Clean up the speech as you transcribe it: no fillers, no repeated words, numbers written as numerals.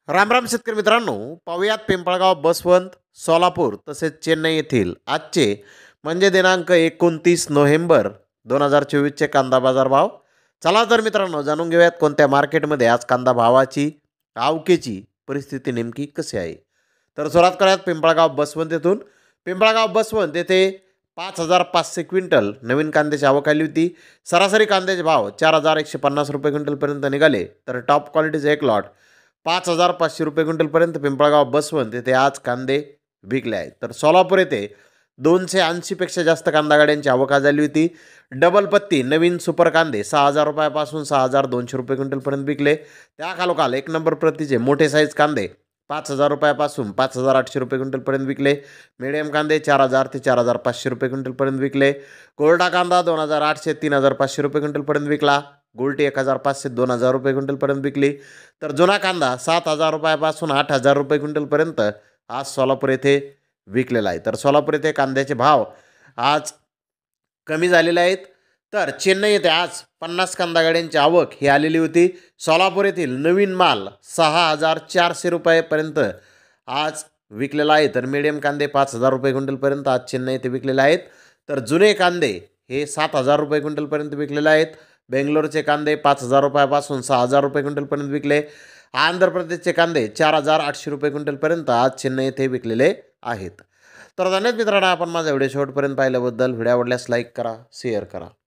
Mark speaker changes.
Speaker 1: राम राम शेतकरी मित्रांनो, पाहुयात पिंपळगाव, बसवंत, सोलापूर तसेच चेन्नई येथील आजचे म्हणजे दिनांक 29 नोव्हेंबर 2024चे कांदा बाजार भाव. चला तर मित्रांनो, जाणून घेऊयात कोणत्या मार्केटमध्ये आज कांदा भावाची आवकेची परिस्थिती नेमकी कशी आहे. तर सुरुवात करूयात पिंपळगाव बसवंत येथून. पिंपळगाव बसवंत येथे 5,500 क्विंटल नवीन कांद्याची आवक आली होती. सरासरी कांद्याचे भाव 4,150 रुपये क्विंटलपर्यंत निघाले. तर टॉप क्वालिटीचे एक लॉट 5,500 रुपये क्विंटलपर्यंत पिंपळगाव बसवंत येथे आज कांदे विकले आहेत. तर सोलापूर येथे 280पेक्षा जास्त कांदा गाड्यांची आवक झाली होती. डबल पत्ती नवीन सुपर कांदे 6,000 रुपयापासून 6,200 रुपये क्विंटलपर्यंत विकले. त्याखालोखाल एक नंबर प्रतीचे मोठे साईज कांदे 5,000 रुपयापासून 5,800 रुपये क्विंटलपर्यंत विकले. मिडियम कांदे 4,000 ते 4,500 रुपये क्विंटलपर्यंत विकले. कोरडा कांदा 2,800 3,500 रुपये क्विंटलपर्यंत विकला. गुलटी 1,500 2,000 रुपये क्विंटलपर्यंत विकली. तर जुना कांदा 7,000 रुपयापासून 8,000 रुपये क्विंटलपर्यंत आज सोलापूर येथे विकलेला आहे. तर सोलापूर येथे कांद्याचे भाव आज कमी झालेले आहेत. तर चेन्नई येथे आज 50 कांदा गाड्यांची आवक ही आलेली होती. सोलापूर येथील नवीन माल 6,400 रुपयेपर्यंत आज विकलेला आहे. तर मिडियम कांदे 5,000 रुपये क्विंटलपर्यंत आज चेन्नई येथे विकलेले आहेत. तर जुने कांदे हे 7,000 रुपये क्विंटलपर्यंत विकलेले आहेत. बेंगलोरचे कांदे 5,000 रुपयापासून 6,000 रुपये क्विंटलपर्यंत विकले. आंध्र प्रदेशचे कांदे 4,800 रुपये क्विंटलपर्यंत आज चेन्नई येथे विकलेले आहेत. तर धन्यवाद मित्रांनो, आपण माझा व्हिडिओ शेवटपर्यंत पाहिल्याबद्दल. व्हिडिओ आवडल्यास लाईक करा, शेअर करा.